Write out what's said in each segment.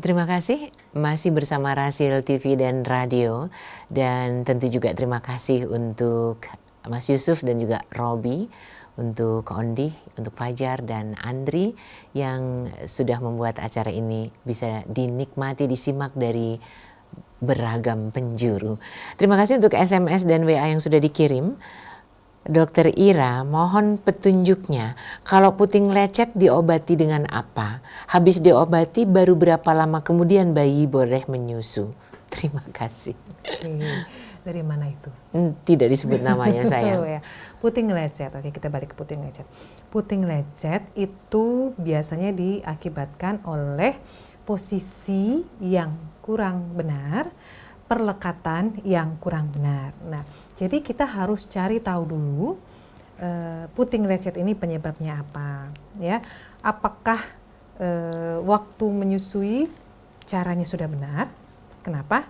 Terima kasih masih bersama Rasil TV dan Radio, dan tentu juga terima kasih untuk Mas Yusuf dan juga Robi, untuk Ondi, untuk Fajar dan Andri yang sudah membuat acara ini bisa dinikmati, disimak dari beragam penjuru. Terima kasih untuk SMS dan WA yang sudah dikirim. Dokter Ira, mohon petunjuknya. Kalau puting lecet diobati dengan apa? Habis diobati baru berapa lama kemudian bayi boleh menyusu? Terima kasih. Dari mana itu? Tidak disebut namanya sayang. Ya. Puting lecet, oke kita balik ke puting lecet. Puting lecet itu biasanya diakibatkan oleh posisi yang kurang benar, perlekatan yang kurang benar. Nah, jadi kita harus cari tahu dulu puting lecet ini penyebabnya apa, ya? Apakah waktu menyusui caranya sudah benar? Kenapa?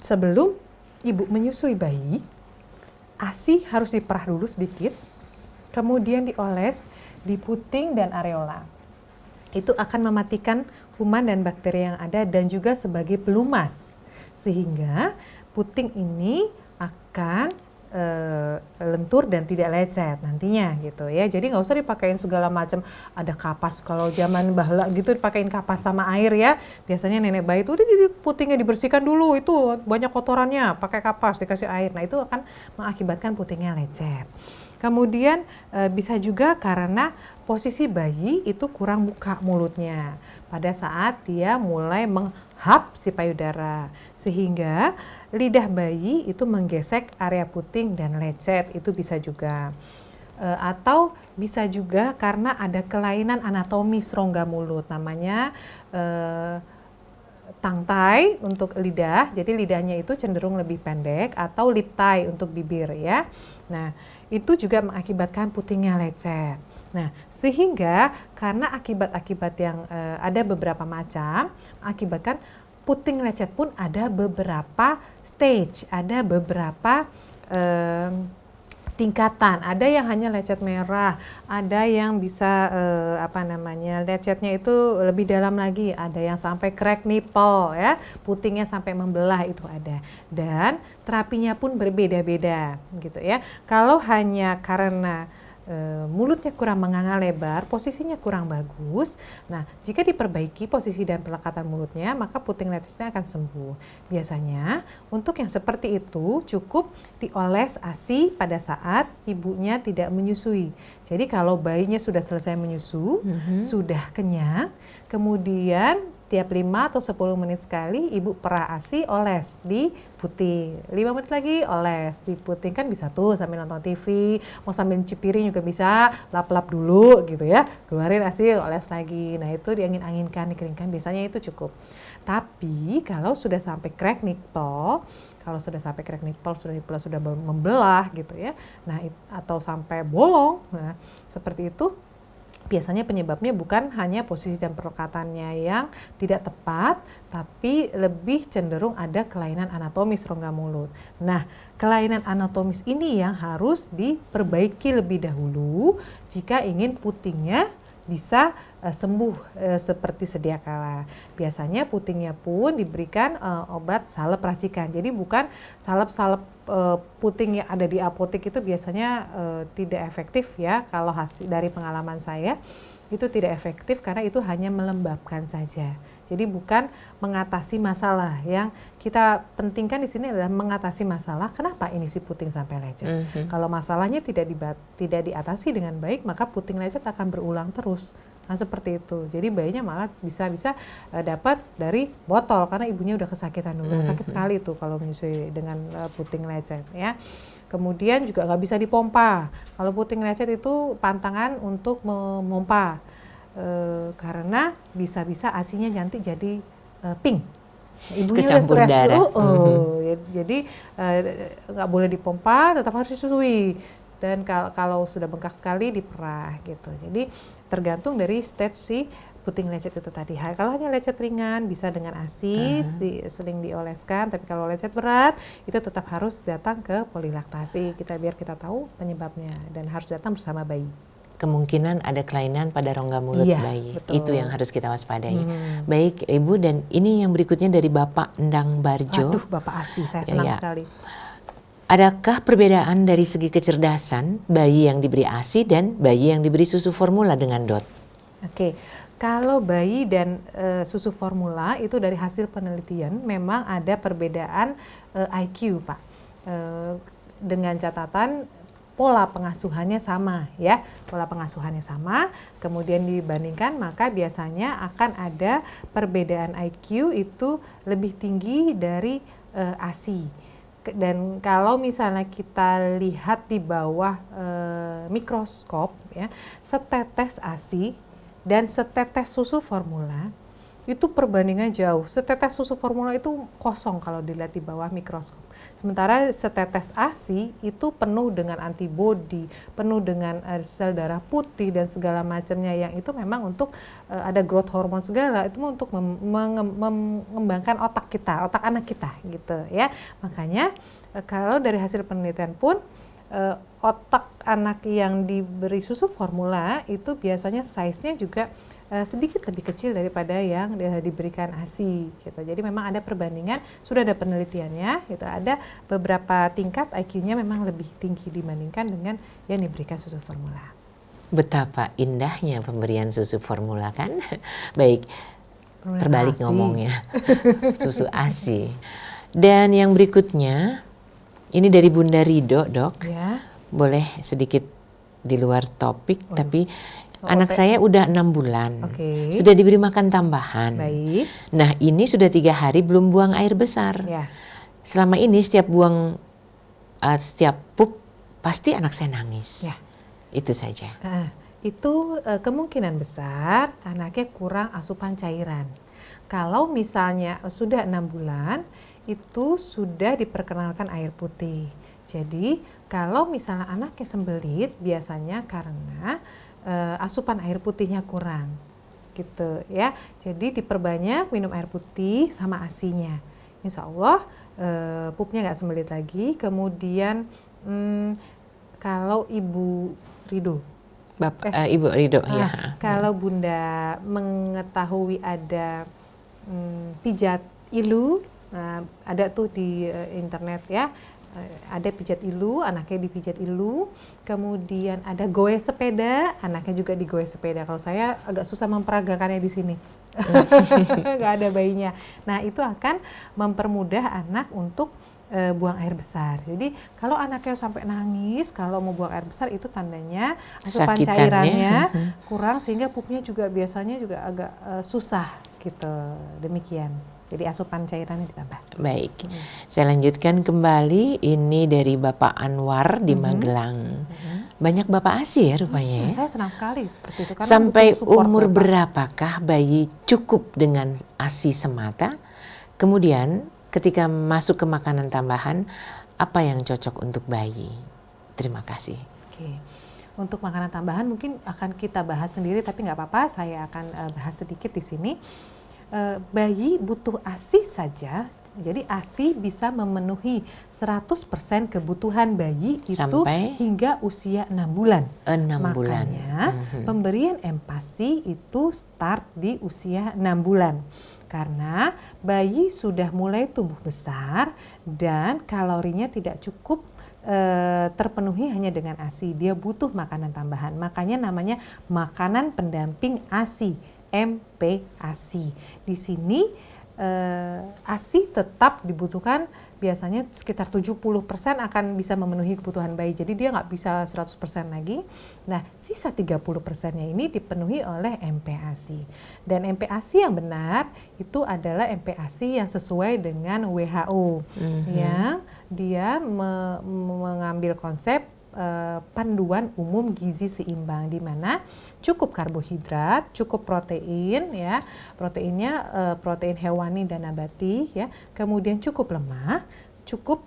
Sebelum ibu menyusui bayi, ASI harus diperah dulu sedikit, kemudian dioles di puting dan areola. Itu akan mematikan kuman dan bakteri yang ada dan juga sebagai pelumas, sehingga puting ini akan lentur dan tidak lecet nantinya gitu ya. Jadi nggak usah dipakein segala macam, ada kapas, kalau zaman bahla gitu dipakein kapas sama air ya. Biasanya nenek bayi itu putingnya dibersihkan dulu, itu banyak kotorannya, pakai kapas dikasih air. Nah itu akan mengakibatkan putingnya lecet. Kemudian bisa juga karena posisi bayi itu kurang buka mulutnya pada saat dia mulai menghap si payudara, sehingga lidah bayi itu menggesek area puting dan lecet, itu bisa juga. Atau bisa juga karena ada kelainan anatomis rongga mulut, namanya tongue tie untuk lidah, jadi lidahnya itu cenderung lebih pendek, atau lip tie untuk bibir ya. Nah, itu juga mengakibatkan putingnya lecet. Nah, sehingga karena akibat-akibat yang ada beberapa macam, akibatkan puting lecet pun ada beberapa stage, ada beberapa tingkatan. Ada yang hanya lecet merah, ada yang bisa lecetnya itu lebih dalam lagi, ada yang sampai crack nipple ya, putingnya sampai membelah, itu ada. Dan terapinya pun berbeda-beda gitu ya. Kalau hanya karena mulutnya kurang menganga lebar, posisinya kurang bagus. Nah, jika diperbaiki posisi dan pelekatan mulutnya, maka puting lecetnya akan sembuh. Biasanya untuk yang seperti itu cukup dioles ASI pada saat ibunya tidak menyusui. Jadi kalau bayinya sudah selesai menyusu, sudah kenyang, kemudian tiap 5 atau 10 menit sekali ibu perah ASI, oles di puting. 5 menit lagi oles di puting, kan bisa tuh sambil nonton TV, mau sambil cuci piring juga bisa, lap-lap dulu gitu ya. Keluarin ASI, oles lagi. Nah, itu diangin-anginkan, dikeringkan, biasanya itu cukup. Tapi kalau sudah sampai crack nipple, sudah membelah gitu ya. Nah, atau sampai bolong, nah seperti itu biasanya penyebabnya bukan hanya posisi dan perlekatannya yang tidak tepat, tapi lebih cenderung ada kelainan anatomis rongga mulut. Nah, kelainan anatomis ini yang harus diperbaiki lebih dahulu jika ingin putingnya bisa sembuh seperti sedia kala. Biasanya putingnya pun diberikan obat salep racikan. Jadi bukan salep-salep puting yang ada di apotek, itu biasanya tidak efektif ya. Kalau hasil dari pengalaman saya itu tidak efektif karena itu hanya melembabkan saja. Jadi bukan mengatasi masalah. Yang kita pentingkan di sini adalah mengatasi masalah. Kenapa ini si puting sampai lecet? Kalau masalahnya tidak diatasi dengan baik, maka puting lecet akan berulang terus. Nah, seperti itu. Jadi bayinya malah bisa dapat dari botol karena ibunya udah kesakitan dulu. Sakit sekali tuh kalau menyusui dengan puting lecet ya. Kemudian juga nggak bisa dipompa. Kalau puting lecet itu pantangan untuk memompa. Karena bisa-bisa ASINya nanti jadi pink. Ibunya udah stres dulu, jadi nggak boleh dipompa, tetap harus disusui. Dan kalau sudah bengkak sekali diperah gitu. Jadi tergantung dari stage si puting lecet itu tadi. Kalau hanya lecet ringan bisa dengan ASI, seling dioleskan. Tapi kalau lecet berat itu tetap harus datang ke polilaktasi biar kita tahu penyebabnya dan harus datang bersama bayi. kemungkinan ada kelainan pada rongga mulut Iya, bayi. betul. Itu yang harus kita waspadai. Baik Ibu, dan ini yang berikutnya dari Bapak Endang Barjo. Aduh, Bapak ASI, saya senang sekali. Adakah perbedaan dari segi kecerdasan bayi yang diberi ASI dan bayi yang diberi susu formula dengan DOT? Oke, kalau bayi dan susu formula itu dari hasil penelitian memang ada perbedaan IQ, Pak. Dengan catatan pola pengasuhannya sama ya, pola pengasuhannya sama, kemudian dibandingkan maka biasanya akan ada perbedaan IQ itu lebih tinggi dari ASI. Dan kalau misalnya kita lihat di bawah mikroskop ya, setetes ASI dan setetes susu formula itu perbandingan jauh. Setetes susu formula itu kosong kalau dilihat di bawah mikroskop. Sementara setetes ASI itu penuh dengan antibodi, penuh dengan sel darah putih dan segala macamnya, yang itu memang untuk ada growth hormone segala, itu untuk mengembangkan otak kita, otak anak kita gitu ya. Makanya kalau dari hasil penelitian pun otak anak yang diberi susu formula itu biasanya size-nya juga sedikit lebih kecil daripada yang diberikan ASI gitu. Jadi memang ada perbandingan, sudah ada penelitiannya gitu. Ada beberapa tingkat IQ-nya memang lebih tinggi dibandingkan dengan yang diberikan susu formula. Betapa indahnya pemberian susu formula kan? Baik, terbalik ngomongnya. Susu ASI. Dan yang berikutnya ini dari Bunda Rido, Dok. Ya. Boleh sedikit di luar topik, tapi anak saya udah 6 bulan, sudah diberi makan tambahan. Baik. Nah ini sudah 3 hari belum buang air besar. Ya. Selama ini setiap buang, setiap pup, pasti anak saya nangis. Ya. Itu saja. Itu kemungkinan besar anaknya kurang asupan cairan. Kalau misalnya sudah 6 bulan, itu sudah diperkenalkan air putih. Jadi kalau misalnya anaknya sembelit, biasanya karena asupan air putihnya kurang gitu ya. Jadi diperbanyak minum air putih sama ASI-nya. Insya Allah pupnya nggak sembelit lagi. Kemudian kalau Ibu Rido, Ibu Rido ya. Kalau Bunda mengetahui ada pijat ilu, ada tuh di internet ya. Ada pijat ilu, anaknya dipijat ilu, kemudian ada goes sepeda, anaknya juga digoes sepeda. Kalau saya agak susah memperagakannya di sini, nggak ada bayinya. Nah itu akan mempermudah anak untuk buang air besar. Jadi kalau anaknya sampai nangis, kalau mau buang air besar itu tandanya asupan cairannya kurang, sehingga pupnya juga biasanya juga agak susah gitu. Demikian. Jadi asupan cairannya ditambah. Baik, saya lanjutkan kembali. Ini dari Bapak Anwar di Magelang. Banyak Bapak ASI ya rupanya ya. Saya senang sekali seperti itu. Karena sampai umur berapakah bayi cukup dengan ASI semata? Kemudian ketika masuk ke makanan tambahan, apa yang cocok untuk bayi? Terima kasih. Oke. Untuk makanan tambahan mungkin akan kita bahas sendiri, tapi nggak apa-apa, saya akan bahas sedikit di sini. Bayi butuh ASI saja, jadi ASI bisa memenuhi 100% kebutuhan bayi sampai itu hingga usia 6 bulan. 6 bulan. Makanya pemberian empasi itu start di usia 6 bulan. Karena bayi sudah mulai tumbuh besar dan kalorinya tidak cukup terpenuhi hanya dengan ASI. Dia butuh makanan tambahan. Makanya namanya makanan pendamping ASI. MPASI. Di sini ASI tetap dibutuhkan, biasanya sekitar 70% akan bisa memenuhi kebutuhan bayi. Jadi dia nggak bisa 100% lagi. Nah, sisa 30%-nya ini dipenuhi oleh MPASI. Dan MPASI yang benar itu adalah MPASI yang sesuai dengan WHO. Ya, dia mengambil konsep panduan umum gizi seimbang, di mana cukup karbohidrat, cukup protein ya, proteinnya protein hewani dan nabati ya, kemudian cukup lemak, cukup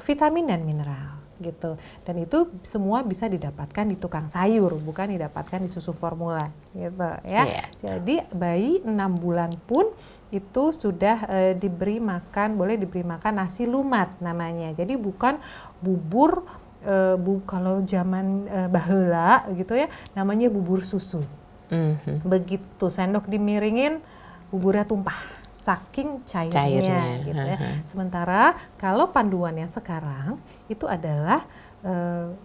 vitamin dan mineral gitu. Dan itu semua bisa didapatkan di tukang sayur, bukan didapatkan di susu formula gitu ya. Jadi bayi 6 bulan pun itu sudah diberi makan, boleh diberi makan nasi lumat namanya. Jadi bukan bubur kalau zaman baheula gitu ya, namanya bubur susu. Begitu sendok dimiringin, buburnya tumpah, saking cairnya gitu ya. Sementara kalau panduannya sekarang itu adalah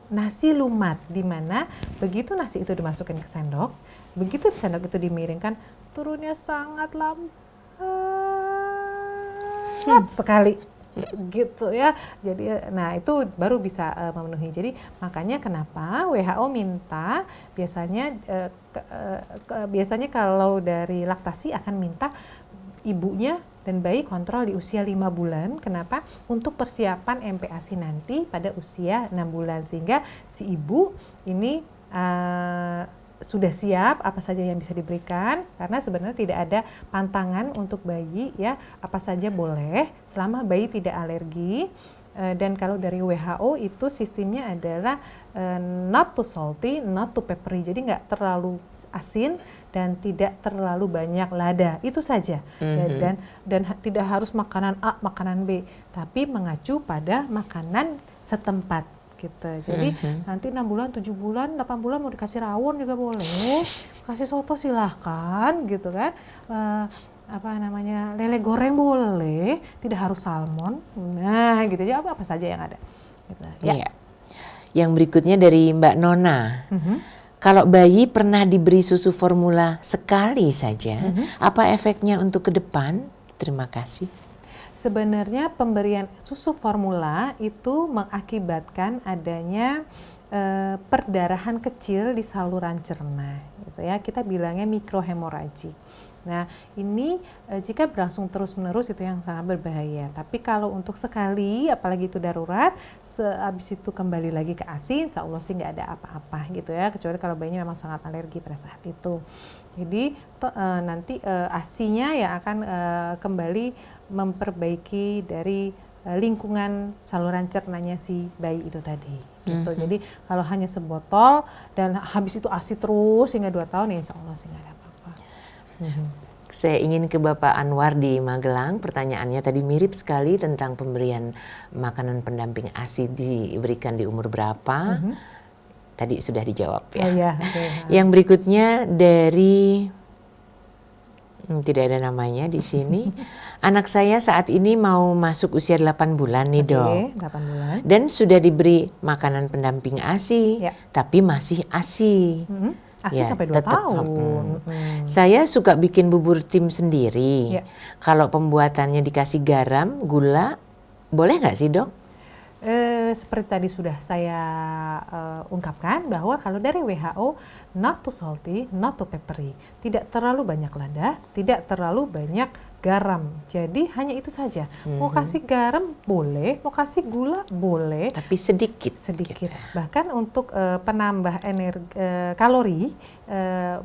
nasi lumat, di mana begitu nasi itu dimasukin ke sendok, begitu sendok itu dimiringkan, turunnya sangat lambat sekali. Gitu ya. Jadi nah itu baru bisa memenuhi. Jadi makanya kenapa WHO minta biasanya kalau dari laktasi akan minta ibunya dan bayi kontrol di usia 5 bulan. Kenapa? Untuk persiapan MPASI nanti pada usia 6 bulan sehingga si ibu ini sudah siap apa saja yang bisa diberikan, karena sebenarnya tidak ada pantangan untuk bayi ya, apa saja boleh selama bayi tidak alergi. Dan kalau dari WHO itu sistemnya adalah not too salty, not too peppery, jadi nggak terlalu asin dan tidak terlalu banyak lada, itu saja. Dan tidak harus makanan A, makanan B, tapi mengacu pada makanan setempat gitu. Jadi nanti 6 bulan, 7 bulan, 8 bulan mau dikasih rawon juga boleh, kasih soto silahkan gitu kan, lele goreng boleh, tidak harus salmon, nah gitu aja, apa saja yang ada gitu. Ya. Yang berikutnya dari Mbak Nona, kalau bayi pernah diberi susu formula sekali saja, apa efeknya untuk ke depan? Terima kasih. Sebenarnya pemberian susu formula itu mengakibatkan adanya perdarahan kecil di saluran cerna, gitu ya. Kita bilangnya mikrohemoragi. Nah, ini jika berlangsung terus-menerus itu yang sangat berbahaya. Tapi kalau untuk sekali, apalagi itu darurat, habis itu kembali lagi ke ASI, insya Allah sih nggak ada apa-apa gitu ya. Kecuali kalau bayinya memang sangat alergi pada saat itu. Jadi nanti ASI-nya yang akan kembali memperbaiki dari lingkungan saluran cernanya si bayi itu tadi. Gitu. Jadi kalau hanya sebotol dan habis itu ASI terus hingga 2 tahun, ya insya Allah sih nggak ada apa-apa. Saya ingin ke Bapak Anwar di Magelang. Pertanyaannya tadi mirip sekali tentang pemberian makanan pendamping ASI diberikan di umur berapa. Tadi sudah dijawab ya. Yang berikutnya dari tidak ada namanya di sini. Anak saya saat ini mau masuk usia 8 bulan nih dok. 8 bulan. Dan sudah diberi makanan pendamping ASI, tapi masih ASI. ASI sampai 2 tahun. Saya suka bikin bubur tim sendiri. Kalau pembuatannya dikasih garam, gula, boleh nggak sih dok? Seperti tadi sudah saya ungkapkan bahwa kalau dari WHO, not too salty, not too peppery, tidak terlalu banyak lada, tidak terlalu banyak garam. Jadi hanya itu saja. Mau kasih garam boleh, mau kasih gula boleh, tapi sedikit. Gitu. Bahkan untuk penambah kalori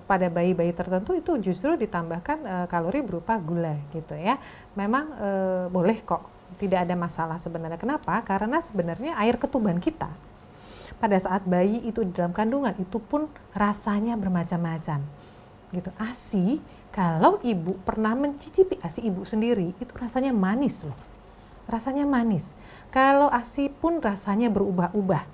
pada bayi-bayi tertentu itu justru ditambahkan kalori berupa gula gitu ya. Memang boleh kok. Tidak ada masalah sebenarnya. Kenapa? Karena sebenarnya air ketuban kita pada saat bayi itu di dalam kandungan itu pun rasanya bermacam-macam. Gitu. ASI, kalau ibu pernah mencicipi ASI ibu sendiri, itu rasanya manis loh. Rasanya manis. Kalau ASI pun rasanya berubah-ubah.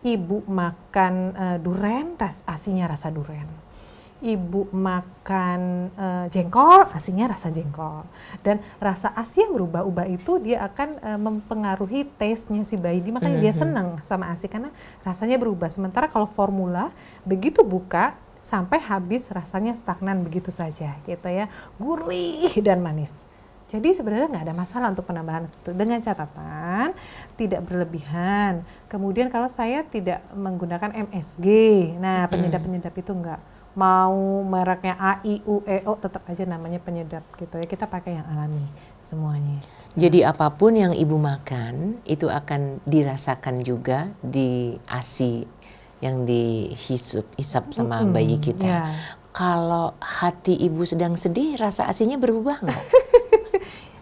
Ibu makan duren, ASInya rasa duren. Ibu makan jengkol, ASInya rasa jengkol. Dan rasa ASI yang berubah-ubah itu dia akan mempengaruhi taste-nya si bayi. Makanya dia senang sama ASI karena rasanya berubah. Sementara kalau formula, begitu buka sampai habis rasanya stagnan begitu saja gitu ya. Gurih dan manis. Jadi sebenarnya nggak ada masalah untuk penambahan itu, dengan catatan tidak berlebihan. Kemudian kalau saya tidak menggunakan MSG, nah penyedap-penyedap itu nggak. Mau mereknya A, I, U, E, O tetap aja namanya penyedap gitu ya. Kita pakai yang alami semuanya. Jadi apapun yang ibu makan itu akan dirasakan juga di ASI yang dihisap sama bayi kita. Kalau hati ibu sedang sedih, rasa ASInya berubah nggak?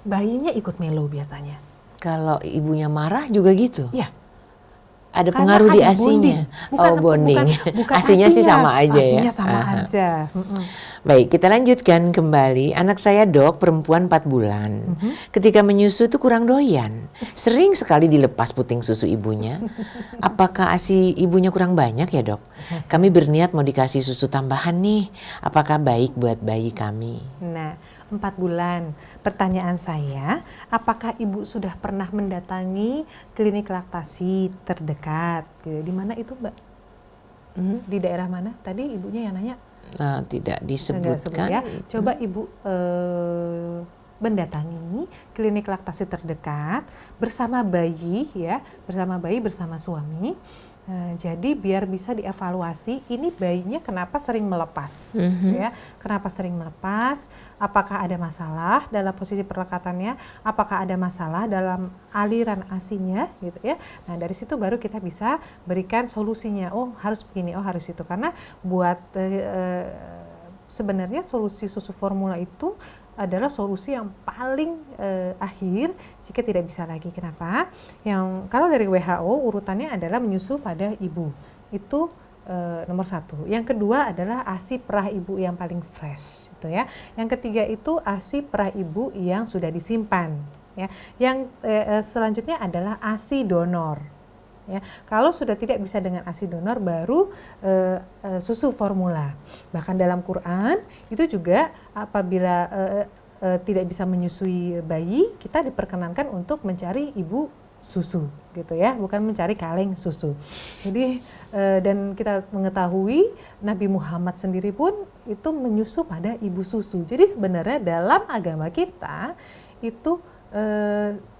Bayinya ikut melo biasanya. Kalau ibunya marah juga gitu? Iya. Ada Karena pengaruh di ada asinya. bonding. Bonding. Bukan Asinya sih sama aja ya. Asinya sama Aha. aja. Baik, kita lanjutkan kembali. Anak saya dok, perempuan 4 bulan. Ketika menyusu tuh kurang doyan. Sering sekali dilepas puting susu ibunya. Apakah ASI ibunya kurang banyak ya dok? Kami berniat mau dikasih susu tambahan nih. Apakah baik buat bayi kami? Nah, 4 bulan. Pertanyaan saya, apakah ibu sudah pernah mendatangi klinik laktasi terdekat? Di mana itu, Mbak? Di daerah mana? Tadi ibunya yang nanya. Tidak Nggak disebutkan. sebut ya. Coba ibu mendatangi klinik laktasi terdekat bersama bayi ya, bersama suami. Jadi biar bisa dievaluasi ini bayinya kenapa sering melepas, ya? Kenapa sering melepas? Apakah ada masalah dalam posisi perlekatannya? Apakah ada masalah dalam aliran asinya, gitu ya? Nah dari situ baru kita bisa berikan solusinya. Oh harus begini, oh harus itu. Karena buat sebenarnya solusi susu formula itu adalah solusi yang paling akhir jika tidak bisa lagi. Kenapa? Yang kalau dari WHO urutannya adalah menyusu pada ibu. Itu nomor 1. Yang kedua adalah ASI perah ibu yang paling fresh, gitu ya. Yang ketiga itu ASI perah ibu yang sudah disimpan, ya. Yang selanjutnya adalah ASI donor. Ya, kalau sudah tidak bisa dengan ASI donor baru susu formula. Bahkan dalam Quran itu juga apabila tidak bisa menyusui bayi, kita diperkenankan untuk mencari ibu susu, gitu ya, bukan mencari kaleng susu. Jadi dan kita mengetahui Nabi Muhammad sendiri pun itu menyusu pada ibu susu. Jadi sebenarnya dalam agama kita itu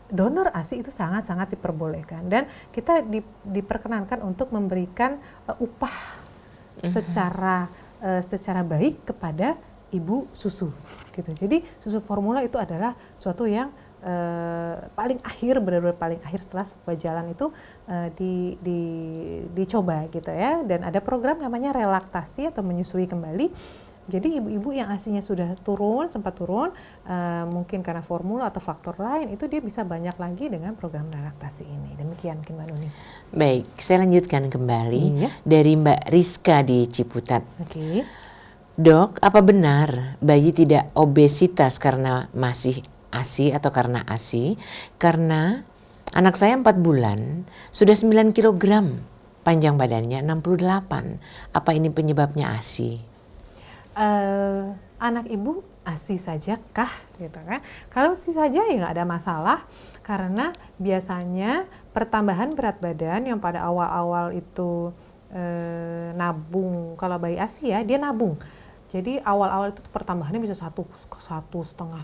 donor ASI itu sangat-sangat diperbolehkan dan kita diperkenankan untuk memberikan upah secara baik kepada ibu susu, gitu. Jadi susu formula itu adalah suatu yang paling akhir, benar-benar paling akhir setelah sebuah jalan itu dicoba, gitu ya. Dan ada program namanya relaktasi atau menyusui kembali. Jadi ibu-ibu yang ASINya sudah sempat turun, mungkin karena formula atau faktor lain, itu dia bisa banyak lagi dengan program relaktasi ini. Demikian Mbak Nuni. Baik, saya lanjutkan kembali dari Mbak Rizka di Ciputat. Oke. Dok, apa benar bayi tidak obesitas karena masih ASI atau karena ASI? Karena anak saya 4 bulan, sudah 9 kg, panjang badannya 68. Apa ini penyebabnya ASI? Anak ibu ASI saja kah, gitu kan? Kalau ASI saja ya nggak ada masalah, karena biasanya pertambahan berat badan yang pada awal-awal itu nabung, kalau bayi ASI ya dia nabung. Jadi awal-awal itu pertambahannya bisa 1,5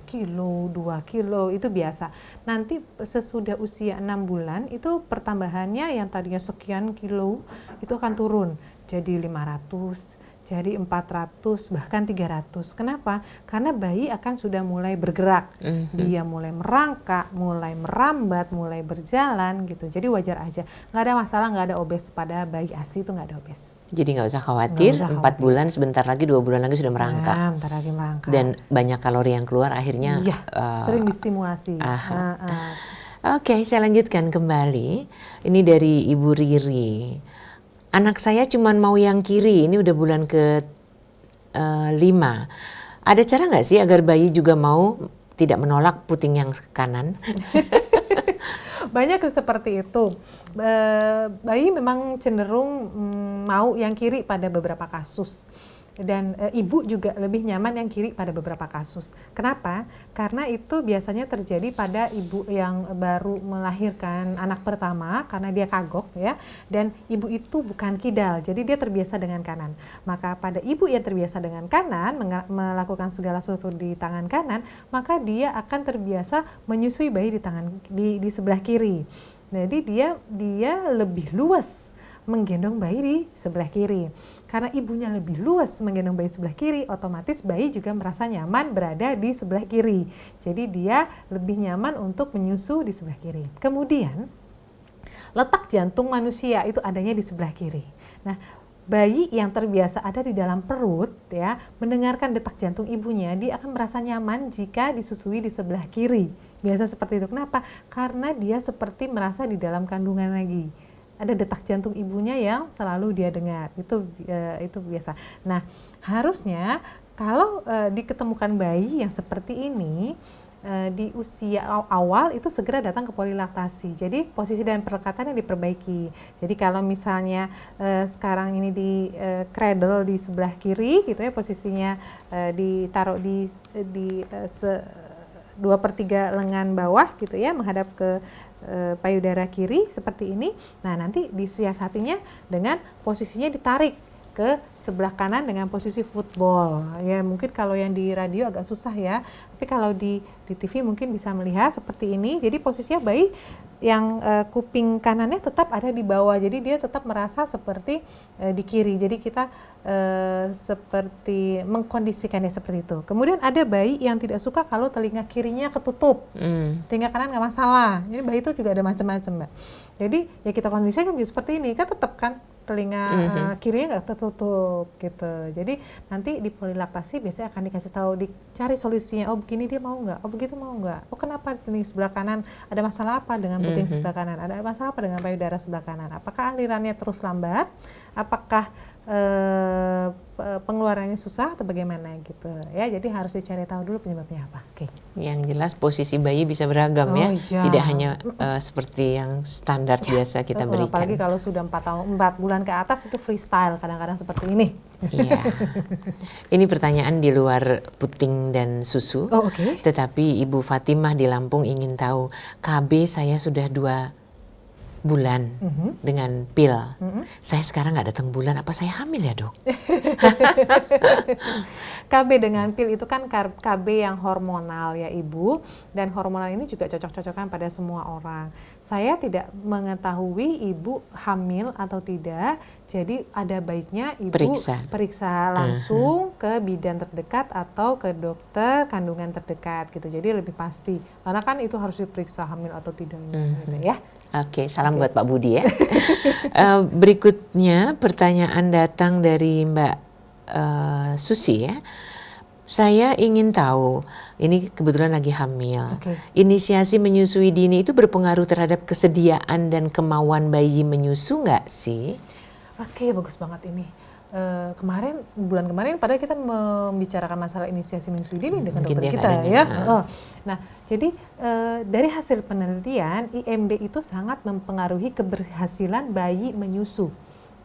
kilo, 2 kilo, itu biasa. Nanti sesudah usia 6 bulan itu pertambahannya yang tadinya sekian kilo itu akan turun jadi 500, jadi 400, bahkan 300. Kenapa? Karena bayi akan sudah mulai bergerak. Dia mulai merangkak, mulai merambat, mulai berjalan gitu. Jadi wajar aja. Nggak ada masalah, nggak ada obes pada bayi ASI, itu nggak ada obes. Jadi nggak usah khawatir, 4 bulan sebentar lagi, 2 bulan lagi sudah merangkak. Nah, bentar lagi merangkak. Dan banyak kalori yang keluar akhirnya. Iya, sering distimulasi. Oke, saya lanjutkan kembali. Ini dari Ibu Riri. Anak saya cuma mau yang kiri, ini udah bulan ke-5. Ada cara nggak sih agar bayi juga mau tidak menolak puting yang kanan? Banyak seperti itu. Bayi memang cenderung mau yang kiri pada beberapa kasus. Dan ibu juga lebih nyaman yang kiri pada beberapa kasus. Kenapa? Karena itu biasanya terjadi pada ibu yang baru melahirkan anak pertama karena dia kagok ya. Dan ibu itu bukan kidal, jadi dia terbiasa dengan kanan. Maka pada ibu yang terbiasa dengan kanan, melakukan segala sesuatu di tangan kanan, maka dia akan terbiasa menyusui bayi di sebelah kiri. Jadi dia lebih luas menggendong bayi di sebelah kiri. Karena ibunya lebih luas menggendong bayi sebelah kiri, otomatis bayi juga merasa nyaman berada di sebelah kiri. Jadi dia lebih nyaman untuk menyusu di sebelah kiri. Kemudian letak jantung manusia itu adanya di sebelah kiri. Nah, bayi yang terbiasa ada di dalam perut ya, mendengarkan detak jantung ibunya, dia akan merasa nyaman jika disusui di sebelah kiri. Biasa seperti itu. Kenapa? Karena dia seperti merasa di dalam kandungan lagi. ada detak jantung ibunya yang selalu dia dengar. Itu biasa. Nah, harusnya kalau diketemukan bayi yang seperti ini di usia awal itu segera datang ke polilaktasi. Jadi posisi dan perlekatan yang diperbaiki. Jadi kalau misalnya sekarang ini di cradle di sebelah kiri gitu ya, posisinya ditaruh di 2/3 lengan bawah gitu ya, menghadap ke payudara kiri seperti ini. Nah, nanti disiasatinya dengan posisinya ditarik ke sebelah kanan dengan posisi football. Ya, mungkin kalau yang di radio agak susah ya, tapi kalau di TV mungkin bisa melihat seperti ini. Jadi posisinya bayi yang kuping kanannya tetap ada di bawah, jadi dia tetap merasa seperti di kiri. Jadi kita seperti mengkondisikannya seperti itu. Kemudian ada bayi yang tidak suka kalau telinga kirinya ketutup, telinga kanan nggak masalah. Jadi bayi itu juga ada macam-macam, Mbak. Jadi ya kita kondisikan seperti ini, kan tetap kan telinga kirinya nggak tertutup gitu. Jadi nanti di polilaktasi biasanya akan dikasih tahu, dicari solusinya. Oh begini dia mau nggak? Oh begitu mau nggak? Oh kenapa di sebelah kanan ada masalah apa dengan puting sebelah kanan? Ada masalah apa dengan payudara sebelah kanan? Apakah alirannya terus lambat? Apakah pengeluarannya susah atau bagaimana gitu ya? Jadi harus dicari tahu dulu penyebabnya apa. Oke. Yang jelas posisi bayi bisa beragam ya, iya. Tidak hanya seperti yang standar biasa kita berikan. Apalagi kalau sudah 4 bulan ke atas itu freestyle kadang-kadang seperti ini. Iya. Ini pertanyaan di luar puting dan susu. Oh, oke. Tetapi Ibu Fatimah di Lampung ingin tahu, KB saya sudah 2 bulan dengan pil. Saya sekarang nggak datang bulan, apa saya hamil ya, Dok? KB dengan pil itu kan KB yang hormonal ya Ibu, dan hormonal ini juga cocok-cocokan pada semua orang. Saya tidak mengetahui Ibu hamil atau tidak, jadi ada baiknya Ibu periksa langsung ke bidan terdekat atau ke dokter kandungan terdekat gitu. Jadi lebih pasti, karena kan itu harus diperiksa hamil atau tidaknya gitu ya. Oke, salam buat Pak Budi ya. Berikutnya pertanyaan datang dari Mbak Susi ya. Saya ingin tahu, ini kebetulan lagi hamil. Inisiasi menyusui dini itu berpengaruh terhadap kesediaan dan kemauan bayi menyusu nggak sih? Oke, bagus banget ini. Bulan kemarin padahal kita membicarakan masalah inisiasi menyusui dini dengan dokter kita ya. Nah, jadi dari hasil penelitian IMD itu sangat mempengaruhi keberhasilan bayi menyusu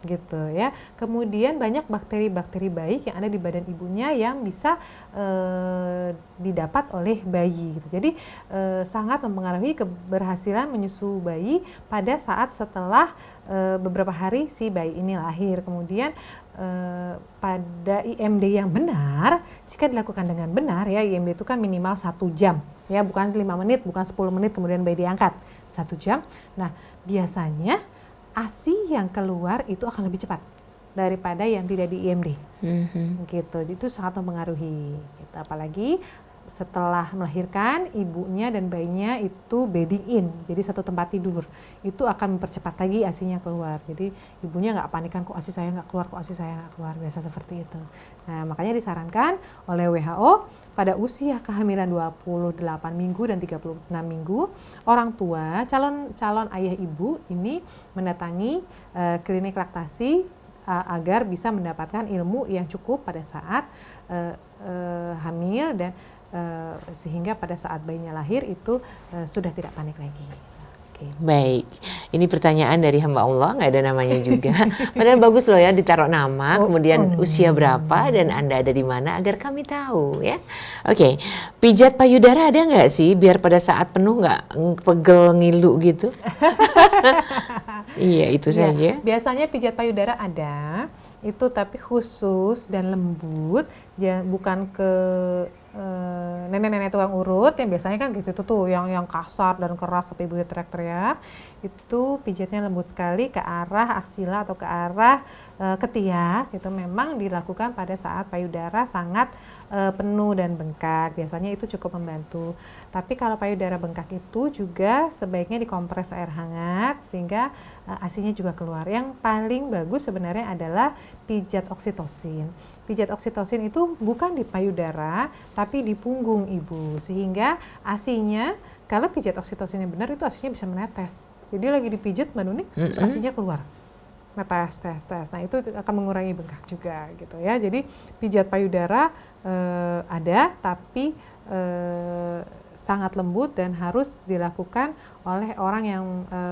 gitu ya. Kemudian banyak bakteri-bakteri baik yang ada di badan ibunya yang bisa didapat oleh bayi gitu. Jadi sangat mempengaruhi keberhasilan menyusu bayi pada saat setelah beberapa hari si bayi ini lahir. Kemudian pada IMD yang benar, jika dilakukan dengan benar ya, IMD itu kan minimal 1 jam ya, bukan 5 menit, bukan 10 menit kemudian bayi diangkat, 1 jam. Nah, biasanya ASI yang keluar itu akan lebih cepat daripada yang tidak di IMD. Gitu. Itu sangat mempengaruhi gitu. Apalagi setelah melahirkan, ibunya dan bayinya itu bedding in, jadi satu tempat tidur. Itu akan mempercepat lagi ASI-nya keluar. Jadi ibunya nggak panikan, kok ASI saya nggak keluar, kok ASI saya nggak keluar, biasa seperti itu. Nah, makanya disarankan oleh WHO pada usia kehamilan 28 minggu dan 36 minggu, orang tua, calon ayah ibu ini mendatangi klinik laktasi agar bisa mendapatkan ilmu yang cukup pada saat hamil dan sehingga pada saat bayinya lahir itu sudah tidak panik lagi. Baik, ini pertanyaan dari hamba Allah, nggak ada namanya juga. Padahal bagus loh ya ditaruh nama, kemudian usia berapa dan Anda ada di mana agar kami tahu ya. Oke, pijat payudara ada nggak sih biar pada saat penuh nggak pegel ngilu gitu? Iya itu saja. Biasanya pijat payudara ada, itu tapi khusus dan lembut, ya bukan ke nenek-nenek tukang urut yang biasanya kan gitu tuh yang kasar dan keras sampai ibu teriak-teriak. Itu pijatnya lembut sekali ke arah aksila atau ke arah ketiak. Itu memang dilakukan pada saat payudara sangat penuh dan bengkak. Biasanya itu cukup membantu. Tapi kalau payudara bengkak itu juga sebaiknya dikompres air hangat sehingga ASI-nya juga keluar. Yang paling bagus sebenarnya adalah pijat oksitosin. Pijat oksitosin itu bukan di payudara tapi di punggung ibu, sehingga ASI-nya kalau pijat oksitosinnya benar itu asinya bisa menetes. Jadi lagi dipijat Mbak Nuni, terus asinya keluar. Tes. Nah itu akan mengurangi bengkak juga gitu ya. Jadi pijat payudara ada, tapi sangat lembut dan harus dilakukan oleh orang yang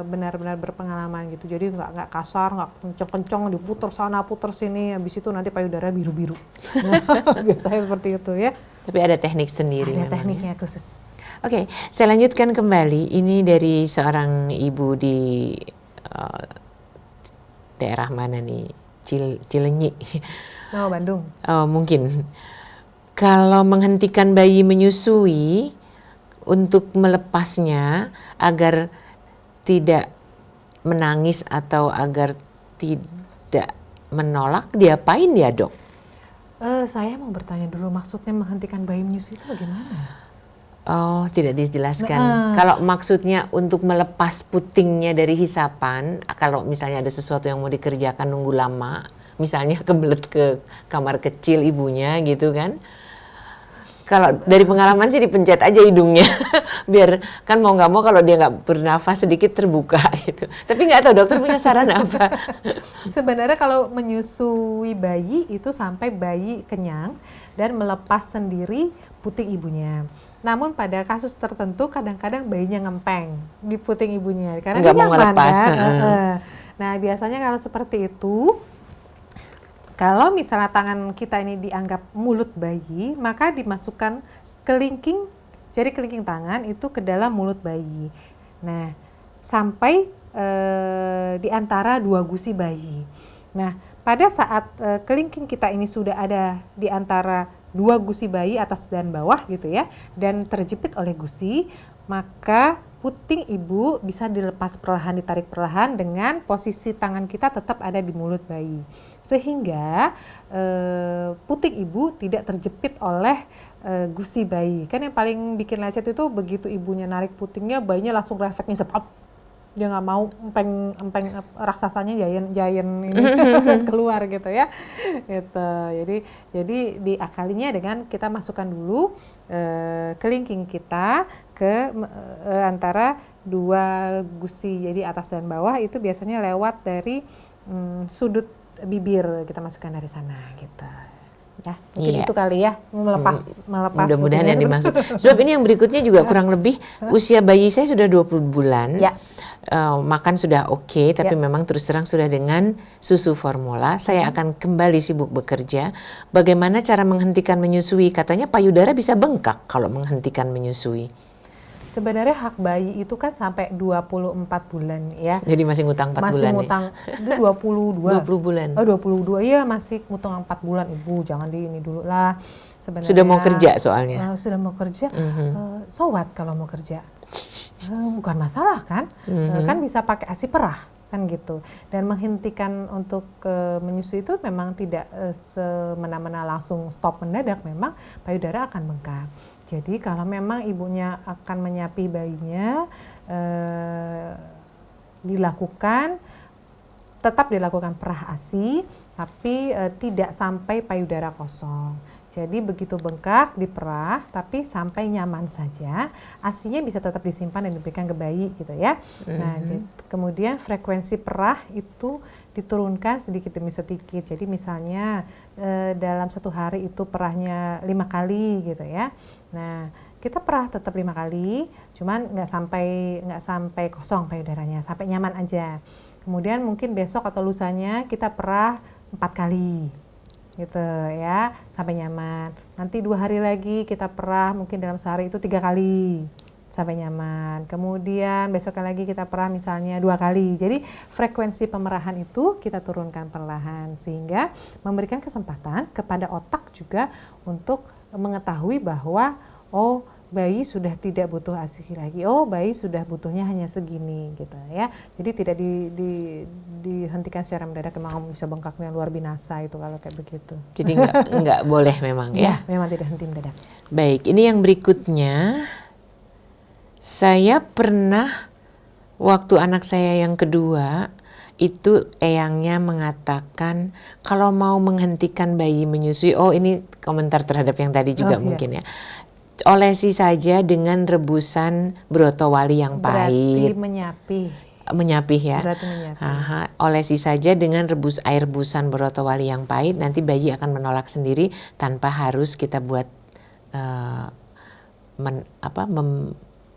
benar-benar berpengalaman gitu. Jadi nggak kasar, nggak kenceng-kenceng diputer sana puter sini, habis itu nanti payudara biru-biru. Nah, biasanya seperti itu ya. Tapi ada teknik sendiri. Ada memang tekniknya ya. khusus. Oke, saya lanjutkan kembali. Ini dari seorang ibu di daerah mana nih? Cilenyi. Oh, Bandung. Oh, mungkin. Kalau menghentikan bayi menyusui untuk melepasnya agar tidak menangis atau agar tidak menolak, diapain ya, Dok? Saya mau bertanya dulu, maksudnya menghentikan bayi menyusui itu bagaimana? Oh, tidak dijelaskan. Kalau maksudnya untuk melepas putingnya dari hisapan, kalau misalnya ada sesuatu yang mau dikerjakan nunggu lama, misalnya kebelet ke kamar kecil ibunya gitu kan. Kalau dari pengalaman sih dipencet aja hidungnya, biar kan mau nggak mau kalau dia nggak bernafas sedikit terbuka gitu. Tapi nggak tahu dokter punya saran apa. Sebenarnya kalau menyusui bayi itu sampai bayi kenyang dan melepas sendiri puting ibunya. Namun pada kasus tertentu kadang-kadang bayinya ngempeng di puting ibunya karena nggak dia mau nyaman ngelepas. kan. Nah biasanya kalau seperti itu, kalau misalnya tangan kita ini dianggap mulut bayi, maka dimasukkan kelingking, jari kelingking tangan itu ke dalam mulut bayi. Nah, sampai di antara dua gusi bayi. Nah, pada saat kelingking kita ini sudah ada di antara dua gusi bayi atas dan bawah gitu ya, dan terjepit oleh gusi, maka puting ibu bisa dilepas perlahan, ditarik perlahan dengan posisi tangan kita tetap ada di mulut bayi. Sehingga puting ibu tidak terjepit oleh gusi bayi. Kan yang paling bikin lecet itu begitu ibunya narik putingnya, bayinya langsung refleksnya sepap. Dia nggak mau empeng raksasanya giant ini keluar gitu ya. Gitu. Jadi diakalinya dengan kita masukkan dulu kelingking kita ke antara dua gusi, jadi atas dan bawah itu biasanya lewat dari sudut bibir, kita masukkan dari sana gitu. Ya, mungkin itu kali ya, melepas mudah-mudahan yang dimaksud. Sebab ini yang berikutnya juga kurang lebih usia bayi saya sudah 20 bulan. Ya. Makan sudah oke, tapi memang terus terang sudah dengan susu formula. Saya akan kembali sibuk bekerja. Bagaimana cara menghentikan menyusui? Katanya payudara bisa bengkak kalau menghentikan menyusui. Sebenarnya hak bayi itu kan sampai 24 bulan ya. Jadi masih ngutang 4 bulan. Masih ngutang itu 22. 20 bulan. Oh, 22. Iya, masih ngutang 4 bulan. Ibu, jangan di ini dulu lah. Sebenarnya Sudah mau kerja soalnya. Sudah mau kerja. So what kalau mau kerja? Bukan masalah kan? Kan bisa pakai ASI perah kan gitu. Dan menghentikan untuk menyusui itu memang tidak semena-mena langsung stop mendadak, memang payudara akan bengkak. Jadi kalau memang ibunya akan menyapi bayinya, tetap dilakukan perah ASI, tapi tidak sampai payudara kosong. Jadi begitu bengkak diperah, tapi sampai nyaman saja, ASInya bisa tetap disimpan dan diberikan ke bayi gitu ya. Nah, kemudian frekuensi perah itu diturunkan sedikit demi sedikit. Jadi misalnya dalam satu hari itu perahnya 5 kali gitu ya. Nah, kita perah tetap 5 kali, cuman nggak sampai kosong payudaranya, sampai nyaman aja. Kemudian mungkin besok atau lusanya kita perah 4 kali, gitu ya, sampai nyaman. Nanti 2 hari lagi kita perah, mungkin dalam sehari itu 3 kali, sampai nyaman. Kemudian besoknya lagi kita perah misalnya 2 kali. Jadi frekuensi pemerahan itu kita turunkan perlahan, sehingga memberikan kesempatan kepada otak juga untuk mengetahui bahwa oh, bayi sudah tidak butuh ASI lagi, oh bayi sudah butuhnya hanya segini gitu ya. Jadi tidak dihentikan secara mendadak, memang bisa bengkaknya luar binasa itu kalau kayak begitu. Jadi nggak boleh memang ya? Memang tidak henti mendadak. Baik, ini yang berikutnya. Saya pernah waktu anak saya yang kedua itu eyangnya mengatakan kalau mau menghentikan bayi menyusui, oh ini komentar terhadap yang tadi juga mungkin ya. olesi saja dengan rebusan brotowali yang Berarti pahit. menyapih Ya. Berarti menyapih. Olesi saja dengan air rebusan brotowali yang pahit, nanti bayi akan menolak sendiri tanpa harus kita buat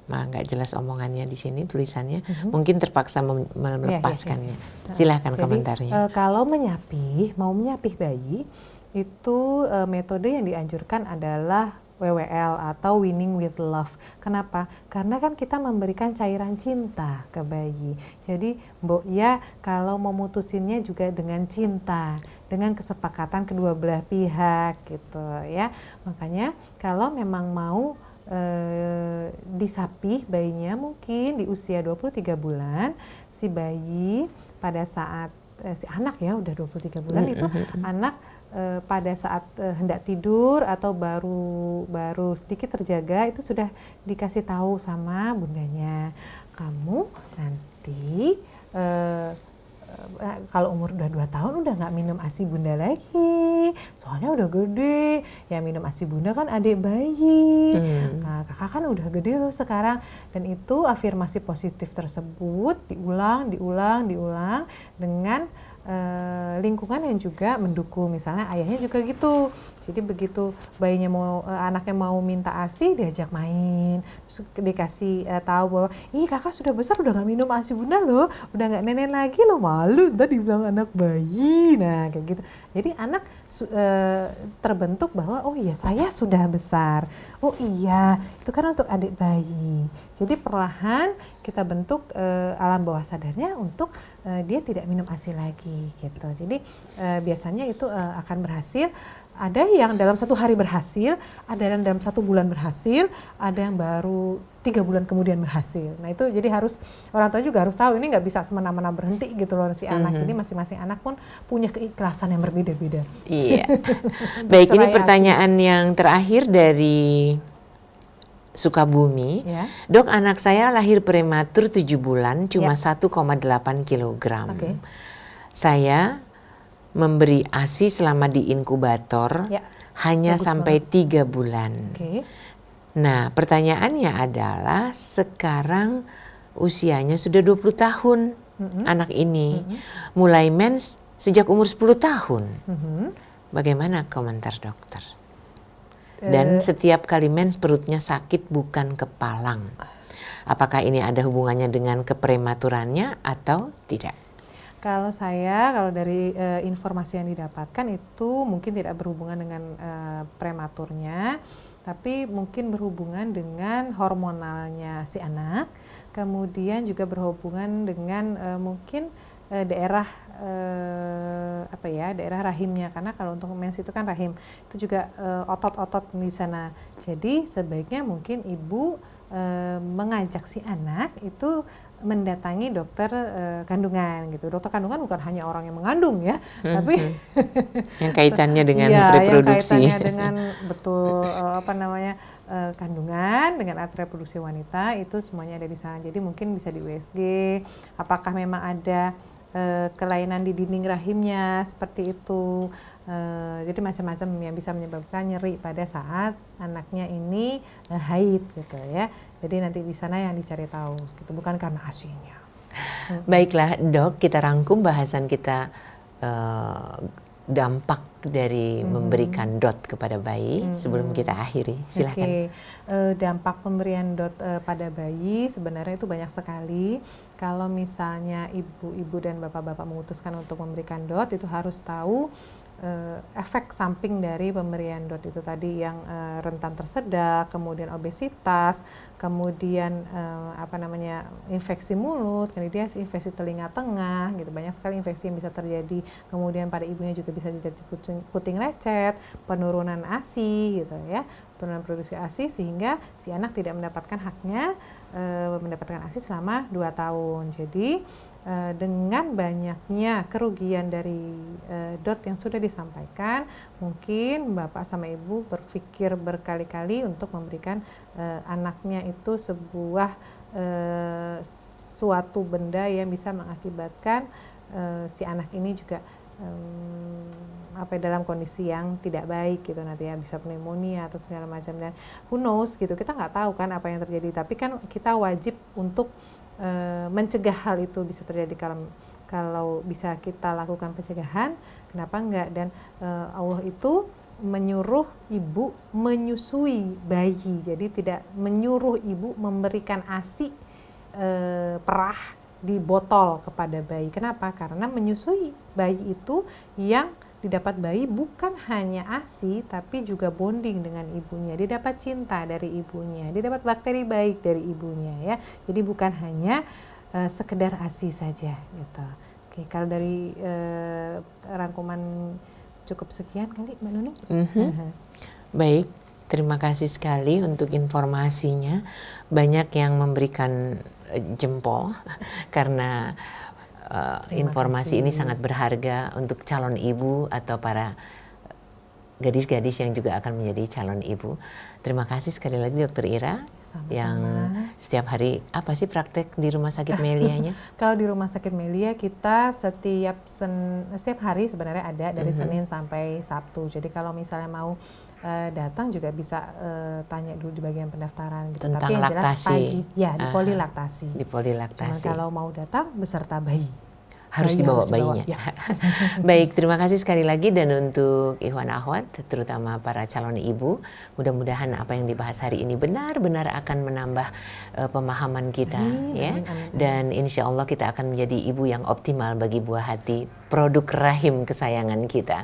nggak jelas omongannya di sini tulisannya. Mungkin terpaksa melepaskannya. Silahkan Jadi, komentarnya. Kalau mau menyapih bayi, itu metode yang dianjurkan adalah WWL atau Winning with Love. Kenapa? Karena kan kita memberikan cairan cinta ke bayi. Jadi ya kalau memutusinnya juga dengan cinta, dengan kesepakatan kedua belah pihak gitu ya. Makanya kalau memang mau disapih bayinya mungkin di usia 23 bulan, si bayi pada saat si anak ya udah 23 bulan itu anak pada saat hendak tidur atau baru sedikit terjaga itu sudah dikasih tahu sama bundanya, kamu nanti kalau umur udah 2 tahun udah nggak minum ASI bunda lagi, soalnya udah gede. Ya minum ASI bunda kan adik bayi. Nah, kakak kan udah gede loh sekarang. Dan itu afirmasi positif tersebut diulang dengan lingkungan yang juga mendukung. Misalnya ayahnya juga gitu. Jadi begitu anaknya mau minta ASI, diajak main, terus dikasih tahu bahwa, ih kakak sudah besar udah nggak minum ASI bunda loh, udah nggak nenek lagi loh, malu ntar dibilang anak bayi. Nah kayak gitu. Jadi anak terbentuk bahwa oh iya saya sudah besar, oh iya itu kan untuk adik bayi. Jadi perlahan kita bentuk alam bawah sadarnya untuk dia tidak minum ASI lagi gitu. Jadi biasanya itu akan berhasil. Ada yang dalam 1 hari berhasil, ada yang dalam 1 bulan berhasil, ada yang baru 3 bulan kemudian berhasil. Nah itu jadi orang tua juga harus tahu, ini nggak bisa semena-mena berhenti gitu loh si anak. Jadi masing-masing anak pun punya keikhlasan yang berbeda-beda. Iya. Baik, ini pertanyaan yang terakhir dari Sukabumi. Ya. Dok, anak saya lahir prematur 7 bulan, cuma 1,8 kilogram. Saya memberi ASI selama di inkubator hanya sampai 3 bulan. Nah, pertanyaannya adalah sekarang usianya sudah 20 tahun anak ini. Mulai mens sejak umur 10 tahun. Bagaimana komentar dokter? Dan setiap kali mens perutnya sakit bukan kepalang. Apakah ini ada hubungannya dengan keprematurannya atau tidak? Kalau dari informasi yang didapatkan itu mungkin tidak berhubungan dengan prematurnya, tapi mungkin berhubungan dengan hormonalnya si anak, kemudian juga berhubungan dengan mungkin daerah rahimnya, karena kalau untuk mens itu kan rahim itu juga otot-otot di sana. Jadi sebaiknya mungkin ibu mengajak si anak itu mendatangi dokter kandungan gitu. Dokter kandungan bukan hanya orang yang mengandung ya, tapi yang kaitannya dengan reproduksi. Yang kaitannya dengan kandungan dengan alat reproduksi wanita itu semuanya ada di sana. Jadi mungkin bisa di USG. Apakah memang ada kelainan di dinding rahimnya seperti itu. Jadi macam-macam yang bisa menyebabkan nyeri pada saat anaknya ini haid gitu ya. Jadi nanti di sana yang dicari tahu gitu, bukan karena ASI-nya. Baiklah Dok, kita rangkum bahasan kita dampak dari memberikan DOT kepada bayi sebelum kita akhiri. Silakan. Dampak pemberian DOT pada bayi sebenarnya itu banyak sekali. Kalau misalnya ibu-ibu dan bapak-bapak memutuskan untuk memberikan DOT, itu harus tahu efek samping dari pemberian DOT itu tadi yang rentan tersedak, kemudian obesitas, kemudian infeksi mulut, kemudian infeksi telinga tengah, gitu. Banyak sekali infeksi yang bisa terjadi. Kemudian pada ibunya juga bisa jadi puting lecet, penurunan ASI, gitu ya, penurunan produksi ASI sehingga si anak tidak mendapatkan haknya mendapatkan ASI selama 2 tahun. Jadi dengan banyaknya kerugian dari DOT yang sudah disampaikan, mungkin bapak sama ibu berpikir berkali-kali untuk memberikan anaknya itu sebuah suatu benda yang bisa mengakibatkan si anak ini juga dalam kondisi yang tidak baik gitu nanti ya, bisa pneumonia atau segala macam, dan who knows gitu, kita nggak tahu kan apa yang terjadi, tapi kan kita wajib untuk mencegah hal itu bisa terjadi. Kalau bisa kita lakukan pencegahan, kenapa enggak? Dan Allah itu menyuruh ibu menyusui bayi, jadi tidak menyuruh ibu memberikan ASI perah di botol kepada bayi. Kenapa? Karena menyusui bayi itu yang didapat bayi bukan hanya ASI tapi juga bonding dengan ibunya. Dia dapat cinta dari ibunya, dia dapat bakteri baik dari ibunya ya. Jadi bukan hanya sekedar ASI saja gitu. Oke, kalau dari rangkuman cukup sekian kali Mbak Nuni. Baik, terima kasih sekali untuk informasinya. Banyak yang memberikan jempol karena informasi ini sangat berharga untuk calon ibu atau para gadis-gadis yang juga akan menjadi calon ibu. Terima kasih sekali lagi Dokter Ira. Sama-sama. Yang setiap hari apa sih praktek di Rumah Sakit Melianya? Kalau di Rumah Sakit Melia kita setiap hari sebenarnya ada dari Senin sampai Sabtu. Jadi kalau misalnya mau datang juga bisa tanya dulu di bagian pendaftaran gitu. Tentang tapi yang laktasi. Jelas pagi, ya di polilaktasi. Di polilaktasi. Cuman kalau mau datang beserta bayi. Harus dibawa bayinya. Ya. Baik, terima kasih sekali lagi, dan untuk Ikhwan Akhwat, terutama para calon ibu, mudah-mudahan apa yang dibahas hari ini benar-benar akan menambah pemahaman kita, ya. Amin. Dan insya Allah kita akan menjadi ibu yang optimal bagi buah hati, produk rahim kesayangan kita.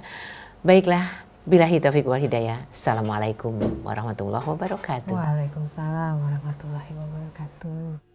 Baiklah, billahi taufiq wal hidayah. Assalamualaikum warahmatullahi wabarakatuh. Waalaikumsalam warahmatullahi wabarakatuh.